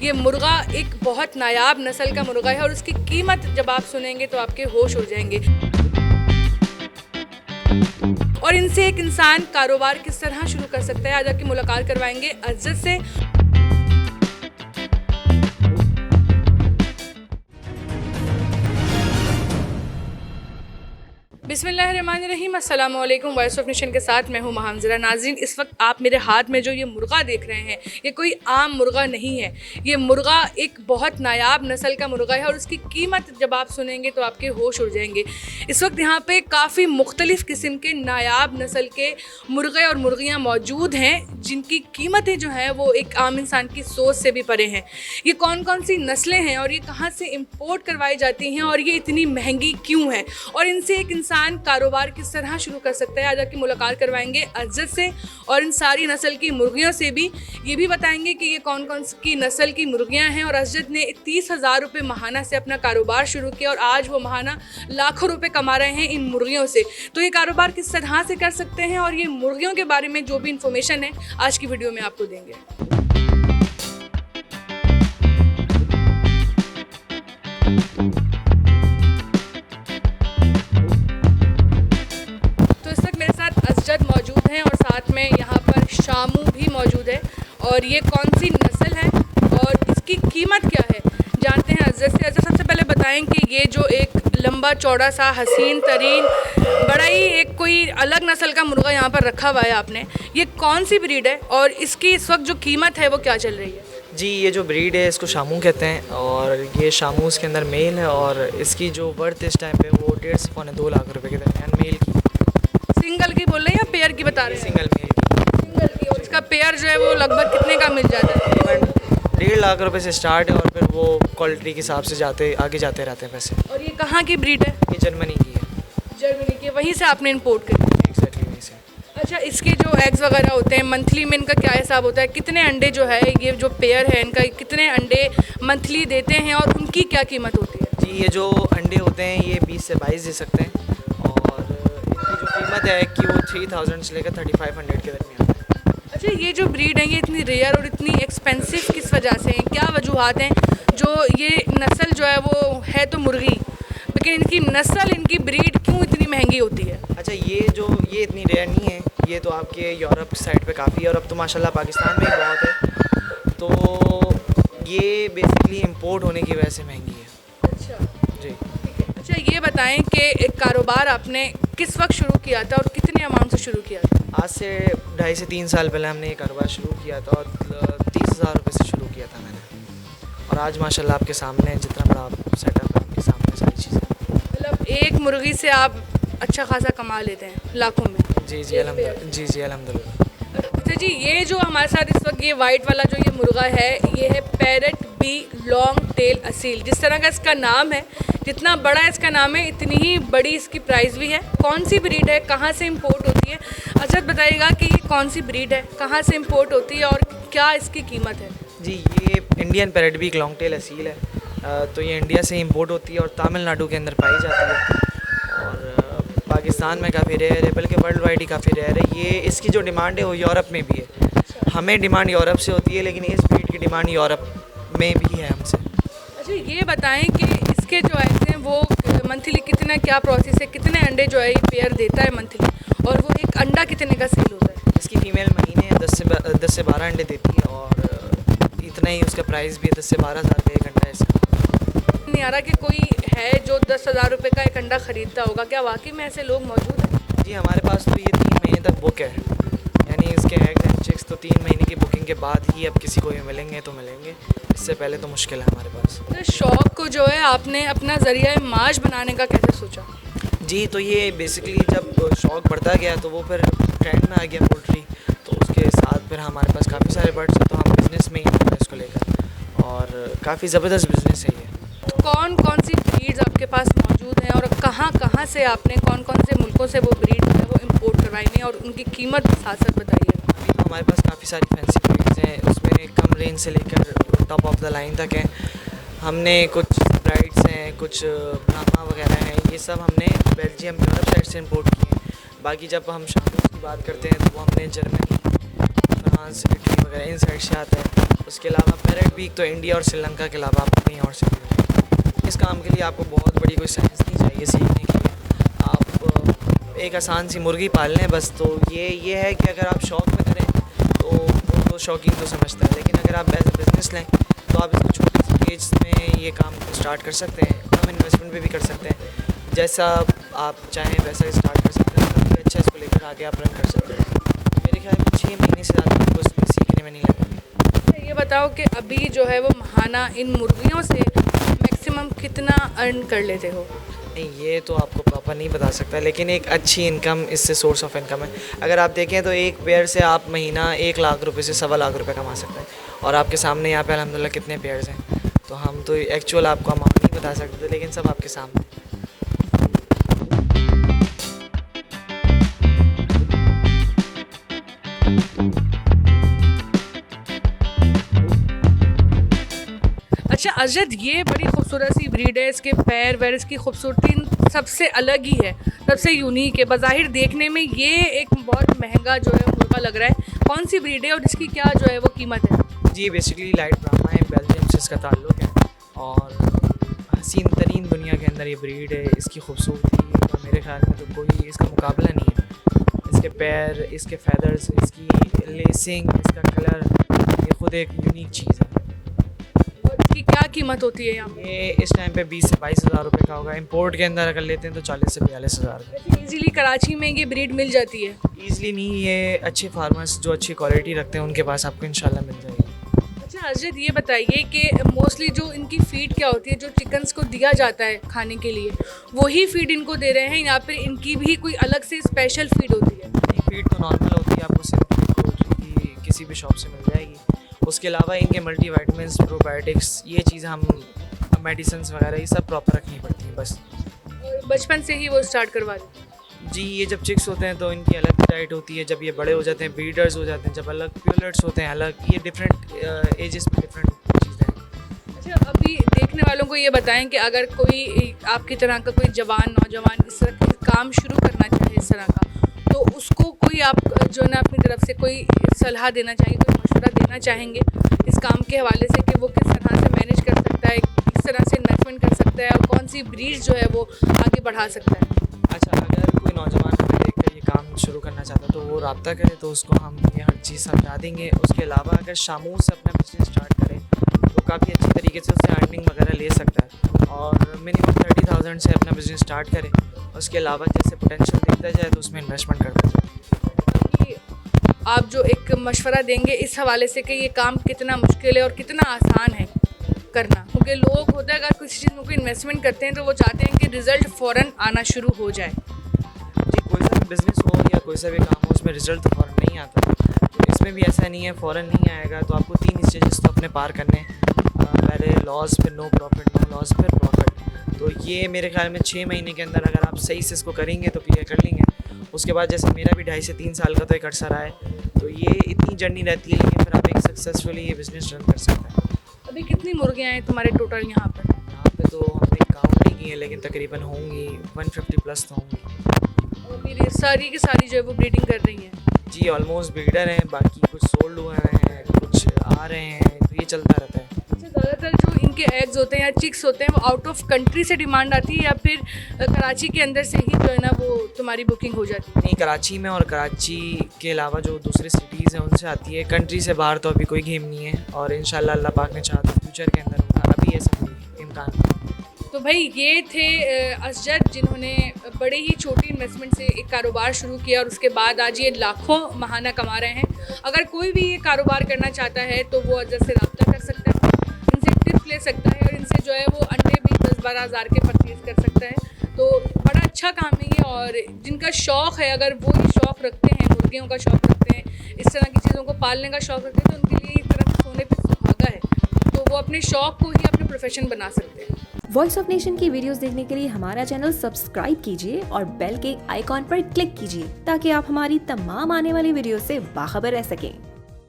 ये मुर्गा एक बहुत नायाब नस्ल का मुर्गा है और उसकी कीमत जब आप सुनेंगे तो आपके होश उड़ जाएंगे। और इनसे एक इंसान कारोबार किस तरह शुरू कर सकता है, आज आपकी मुलाकात करवाएंगे अज़द से। बिस्मिल्लाहिर्रहमानिर्रहीम, अस्सलाम वालेकुम। वॉइस ऑफ नेशन के साथ मैं हूं महमजरा। नाज़रीन, इस वक्त आप मेरे हाथ में जो ये मुर्गा देख रहे हैं, ये कोई आम मुर्गा नहीं है। ये मुर्गा एक बहुत नायाब नस्ल का मुर्गा है और उसकी कीमत जब आप सुनेंगे तो आपके होश उड़ जाएंगे। इस वक्त यहाँ पे काफ़ी मुख्तलिफ़ किस्म के नायाब नस्ल के मुर्गे और मुर्गियाँ मौजूद हैं, जिनकी कीमतें जो हैं वो एक आम इंसान की सोच से भी परे हैं। ये कौन कौन सी नस्लें हैं और ये कहाँ से इम्पोर्ट करवाई जाती हैं और ये इतनी महंगी क्यों है, और इनसे एक इंसान कारोबार किस तरह शुरू कर सकता है, आज आपकी मुलाकात करवाएंगे अज़द से। और इन सारी नस्ल की मुर्गियों से भी ये भी बताएंगे कि ये कौन कौन की नस्ल की मुर्गियां हैं। और अज़द ने 30,000 रुपये माहाना से अपना कारोबार शुरू किया और आज वो माहाना लाखों रुपए कमा रहे हैं इन मुर्गियों से। तो ये कारोबार किस तरह से कर सकते हैं और ये मुर्गियों के बारे में जो भी इंफॉर्मेशन है आज की वीडियो में आपको देंगे। मौजूद हैं और साथ में यहाँ पर शामू भी मौजूद है। और ये कौन सी नस्ल है और इसकी कीमत क्या है, जानते हैं अज़द से। अज़द, सबसे पहले बताएं कि ये जो एक लंबा चौड़ा सा हसीन तरीन बड़ा ही एक कोई अलग नस्ल का मुर्गा यहाँ पर रखा हुआ है आपने, ये कौन सी ब्रीड है और इसकी इस वक्त जो कीमत है वो क्या चल रही है? जी, ये जो ब्रीड है इसको शामू कहते हैं और ये शामू इसके अंदर मेल है और इसकी जो वर्थ इस टाइम पे वो 1.5 से पौने 2 लाख रुपए के दरमियान मेल की। सिंगल की बोल रहे हैं या पेयर की बता रहे हैं? सिंगल मेल की। सिंगल की। और इसका पेयर जो है वो लगभग कितने का मिल जाता है? तकरीबन 1.5 लाख रुपए से स्टार्ट है और फिर वो क्वालिटी के हिसाब से आगे जाते रहते हैं पैसे। और ये कहाँ की ब्रीड है? ये जर्मनी की है। जर्मनी की, वहीं से आपने इम्पोर्ट करी? एग्जैक्टली वहीं से। अच्छा, इसके जो एग्स वगैरह होते हैं मंथली में इनका क्या हिसाब होता है? कितने अंडे जो है ये जो पेयर है इनका कितने अंडे मंथली देते हैं और उनकी क्या कीमत होती है? जी, ये जो अंडे होते हैं ये 20 से 22 दे सकते हैं और इनकी जो कीमत है कि वो 3000 से लेकर 3500 के दरमियान है। अच्छा, ये जो ब्रीड है ये इतनी रेयर और इतनी एक्सपेंसिव किस वजह से है? क्या वजूहत हैं जो ये नस्ल जो है वो है तो मुर्गी, लेकिन इनकी नस्ल इनकी ब्रीड क्यों इतनी महंगी होती है? अच्छा, ये इतनी रेयर नहीं है, ये तो आपके यूरोप साइड पे काफ़ी है और अब तो माशाल्लाह पाकिस्तान में ही बहुत है, तो ये बेसिकली इंपोर्ट होने की वजह से महंगी है। अच्छा जी, ठीक है। अच्छा, ये बताएं कि एक कारोबार आपने किस वक्त शुरू किया था और कितने अमाउंट से शुरू किया था? आज से 2.5 से 3 साल पहले हमने ये कारोबार शुरू किया था और 30,000 रुपये से शुरू किया था मैंने। और आज माशाल्लाह आपके सामने जितना बड़ा सेटअप है, आपके सामने सारी चीज़ें। मतलब एक मुर्गी से आप अच्छा खासा कमा लेते हैं लाखों में? जी अल्हम्दुलिल्लाह। अच्छा जी, ये जो हमारे साथ इस वक्त ये वाइट वाला जो ये मुर्गा है ये है parrot beak long tail Aseel. जिस तरह का इसका नाम है, जितना बड़ा इसका नाम है इतनी ही बड़ी इसकी प्राइस भी है। कौन सी ब्रीड है, कहाँ से इंपोर्ट होती है? अज़द बताइएगा कि ये कौन सी ब्रीड है, कहाँ से इंपोर्ट होती है और क्या इसकी कीमत है? जी, ये Indian parrot beak long tail Aseel है। तो ये इंडिया से इंपोर्ट होती है और तमिलनाडु के अंदर पाई जाती है और पाकिस्तान में काफ़ी रेयर है, बल्कि वर्ल्ड वाइड ही काफ़ी रेयर है। ये इसकी जो डिमांड है वो यूरोप में भी है। हमें डिमांड यूरोप से होती है लेकिन इस ब्रीड की डिमांड यूरोप में भी है हमसे। अच्छा, ये बताएं कि इसके जो एग्स हैं वो मंथली कितना क्या प्रोसेस है, कितने अंडे जो है ये पेयर देता है मंथली, और वो एक अंडा कितने का सेल होता है? इसकी फ़ीमेल महीने 10 से 12 अंडे देती है और इतना ही उसका प्राइस भी है, 10 से 12 हज़ार का एक अंडा है इसका। नहीं आ रहा कि कोई है जो 10,000 रुपये का एक अंडा ख़रीदता होगा, क्या वाकई में ऐसे लोग मौजूद हैं? जी, हमारे पास तो ये 3 महीने तक बुक है, यानी इसके एग्स एंड चिक्स तो 3 महीने की बुकिंग के बाद ही अब किसी को भी मिलेंगे तो मिलेंगे, इससे पहले तो मुश्किल है हमारे पास। तो शौक़ को जो है आपने अपना ज़रिया माश बनाने का कैसे सोचा? जी, तो ये बेसिकली जब शौक़ बढ़ता गया तो वो फिर ट्रेंड में आ गया पोल्ट्री, तो उसके साथ फिर हमारे पास काफ़ी सारे बर्ड्स हैं, तो हम बिज़नेस में ही हैं इसको लेकर और काफ़ी ज़बरदस्त बिज़नेस है ये। तो कौन कौन सी ब्रीड्स आपके पास मौजूद हैं और कहाँ से आपने कौन कौन से मुल्कों से वो ब्रीड है वो इम्पोर्ट करवाई हैं और उनकी कीमत साथ साथ बताइए। अभी तो हमारे पास काफ़ी सारी फैंसी ब्रीड्स हैं, उसमें कम रेंज से लेकर टॉप ऑफ द लाइन तक हैं। हमने कुछ ब्राइड्स हैं, कुछ ब्राह्मा वगैरह हैं, ये सब हमने बेल्जियम यूरोप साइड से इम्पोर्ट किए हैं। बाकी जब हम शामूस की बात करते हैं तो वो हमने जर्मनी, फ्रांस, इटली वगैरह इन साइड से आता है। उसके अलावा पैरेट बीक तो इंडिया और श्रीलंका के अलावा आपको कहीं और से नहीं मिलेगा। इस काम के लिए आपको बहुत बड़ी कोई साइंस नहीं चाहिए सीखने के लिए। आप एक आसान सी मुर्गी पाल लें बस। तो ये है कि अगर आप शौक़ में करें तो वो तो शौकीन तो समझता है, लेकिन अगर आप एज ए बिज़नेस लें तो आप इसको छोटे से एज में ये काम को स्टार्ट कर सकते हैं। कम इन्वेस्टमेंट पे भी कर सकते हैं, जैसा आप चाहें वैसा स्टार्ट कर सकते हैं। काफ़ी अच्छा इसको लेकर आगे आप रन कर सकते हैं। मेरे ख्याल में 6 महीने से ज़्यादा आपको इसमें सीखने में नहीं लगेंगे। ये बताओ कि अभी जो है वो महाना इन मुर्गियों से मैक्सिमम कितना अर्न कर लेते हो? नहीं, ये तो आपको प्रॉपर नहीं बता सकता, लेकिन एक अच्छी इनकम इससे सोर्स ऑफ इनकम है। अगर आप देखें तो एक पेयर से आप महीना 1 लाख रुपए से 1.25 लाख रुपए कमा सकते हैं। और आपके सामने यहाँ पे अल्हम्दुलिल्लाह कितने पेयर्स हैं, तो हम तो एक्चुअल आपको अमाउंट नहीं बता सकते, लेकिन सब आपके सामने। अच्छा अजद, ये बड़ी खूबसूरत सी ब्रीड है, इसके पैर वैर इसकी खूबसूरती सबसे अलग ही है, सबसे यूनिक है। बज़ाहिर देखने में ये एक बहुत महंगा जो है मुर्गा लग रहा है। कौन सी ब्रीड है और इसकी क्या जो है वो कीमत है? जी बेसिकली लाइट ब्राह्मा है, बेल्जियम से इसका ताल्लुक़ है और हसीन तरीन दुनिया के अंदर ये ब्रीड है। इसकी खूबसूरती और मेरे ख्याल में तो कोई इसका मुकाबला नहीं है। इसके पैर, इसके फैदर्स, इसकी लेसिंग, इसका कलर, ये ख़ुद एक यूनिक चीज़ है। और इसकी क्या कीमत होती है यहाँ पे? ये इस टाइम पे 20 से 22 हज़ार रुपये का होगा। इंपोर्ट के अंदर अगर लेते हैं तो 40 से 42 हज़ार का। ईज़िली कराची में ये ब्रीड मिल जाती है? ईज़िली नहीं, ये अच्छे फार्मर्स जो अच्छी क्वालिटी रखते हैं उनके पास आपको इंशाल्लाह मिल जाएगी। अच्छा अजद, ये बताइए कि मोस्टली जो इनकी फ़ीड क्या होती है, जो चिकन्स को दिया जाता है खाने के लिए, वही फ़ीड इनको दे रहे हैं या फिर इनकी भी कोई अलग से स्पेशल फ़ीड होती है? नहीं, फीड तो नॉर्मल होती है, आपको सिंथेटिक पोल्ट्री की किसी भी शॉप से मिल जाएगी। उसके अलावा इनके मल्टीविटामिन्स, प्रोबायोटिक्स, ये चीज़ हम मेडिसिन्स वगैरह ये सब प्रॉपर रखनी पड़ती हैं बस। और बचपन से ही वो स्टार्ट करवा देते हैं? जी, ये जब चिक्स होते हैं तो इनकी अलग डाइट होती है, जब ये बड़े हो जाते हैं ब्रीडर्स हो जाते हैं, जब अलग प्यूलर्ट्स होते हैं अलग, ये डिफरेंट एजेस में डिफरेंट चीज़ें हैं। अच्छा, अभी देखने वालों को ये बताएं कि अगर कोई आपकी तरह का कोई जवान नौजवान इस तरह का काम शुरू करना चाहे इस तरह का, तो उसको कोई आप जो है ना अपनी तरफ से कोई सलाह देना चाहेंगे, कोई मशवरा देना चाहेंगे इस काम के हवाले से कि वो किस तरह से मैनेज कर सकता है, किस तरह से इन्वेस्टमेंट कर सकता है और कौन सी ब्रीड जो है वो आगे बढ़ा सकता है? अच्छा, अगर कोई नौजवान हमें देखकर ये काम शुरू करना चाहता है तो वो रब्ता करे, तो उसको हम ये हर चीज़ समझा देंगे। उसके अलावा अगर शामूर से अपना बिजनेस स्टार्ट करे तो काफ़ी अच्छी तरीके से उससे अर्निंग वगैरह ले सकता है और मिनिमम 30,000 से अपना बिजनेस स्टार्ट करे। उसके अलावा जैसे पोटेंशियल देखता जाए तो उसमें इन्वेस्टमेंट करता जाए। आप जो एक मशवरा देंगे इस हवाले से कि ये काम कितना मुश्किल है और कितना आसान है करना, क्योंकि लोग होता है अगर किसी चीज़ में कोई इन्वेस्टमेंट करते हैं तो वो चाहते हैं कि रिज़ल्ट फ़ौरन आना शुरू हो जाए। जी, कोई सा भी बिज़नेस हो या कोई सा भी काम हो, उसमें रिज़ल्ट तो फ़ौरन नहीं आता, तो इसमें भी ऐसा नहीं है फ़ौरन नहीं आएगा। तो आपको 3 स्टेजेस तो अपने पार करने हैं, पहले लॉस, फिर नो प्रॉफिट, नो लॉस, फिर प्रॉफिट। तो ये मेरे ख्याल में 6 महीने के अंदर अगर आप सही से इसको करेंगे तो क्लियर कर लेंगे। उसके बाद जैसे मेरा भी 2.5 से 3 साल का तो एक अर्सा रहा है, तो ये इतनी जर्नी रहती है, लेकिन फिर आप एक सक्सेसफुली ये बिज़नेस रन कर सकते हैं। अभी कितनी मुर्गियाँ हैं तुम्हारे टोटल यहाँ पर? यहाँ पे तो हमने काउंट नहीं की है, लेकिन तकरीबन होंगी 150 प्लस तो होंगी। और मेरी सारी की सारी जो है वो ब्रीडिंग कर रही हैं? जी, ऑलमोस्ट ब्रीडर हैं, बाकी कुछ सोल्ड हुए हैं, कुछ आ रहे हैं, तो ये चलता रहता है। अच्छा, ज़्यादातर जो इनके एग्स होते हैं या चिक्स होते हैं वो आउट ऑफ कंट्री से डिमांड आती है या फिर कराची के अंदर से ही जो है ना वो तुम्हारी बुकिंग हो जाती है? नहीं, कराची में और कराची के अलावा जो दूसरे सिटीज़ हैं उनसे आती है। कंट्री से बाहर तो अभी कोई गेम नहीं है और इंशाल्लाह अल्लाह पाक ने चाहा तो फ्यूचर के अंदर होगा, अभी ऐसा कोई इम्कान नहीं। तो भाई ये थे असजद, जिन्होंने बड़े ही छोटी इन्वेस्टमेंट से एक कारोबार शुरू किया और उसके बाद आज ये लाखों महाना कमा रहे हैं। अगर कोई भी ये कारोबार करना चाहता है तो वो अजद से रब्ता कर सकता है, इनसे टिप्स ले सकता है और इनसे जो है वो अंडे भी 10-12 हज़ार के परचेज़ कर सकता है। तो बड़ा अच्छा काम है ये, और जिनका शौक़ है, अगर वो ये शौक़ रखते हैं, मुर्गियों का शौक़ रखते हैं, इस तरह की चीज़ों को पालने का शौक़ रखते हैं, तो उनके लिए एक तरह से सोने पे सुहागा है, तो वो अपने शौक़ को ही अपना प्रोफेशन बना सकते हैं। वॉइस ऑफ नेशन की वीडियोस देखने के लिए हमारा चैनल सब्सक्राइब कीजिए और बेल के आइकॉन पर क्लिक कीजिए ताकि आप हमारी तमाम आने वाली वीडियो से बाखबर रह सकें।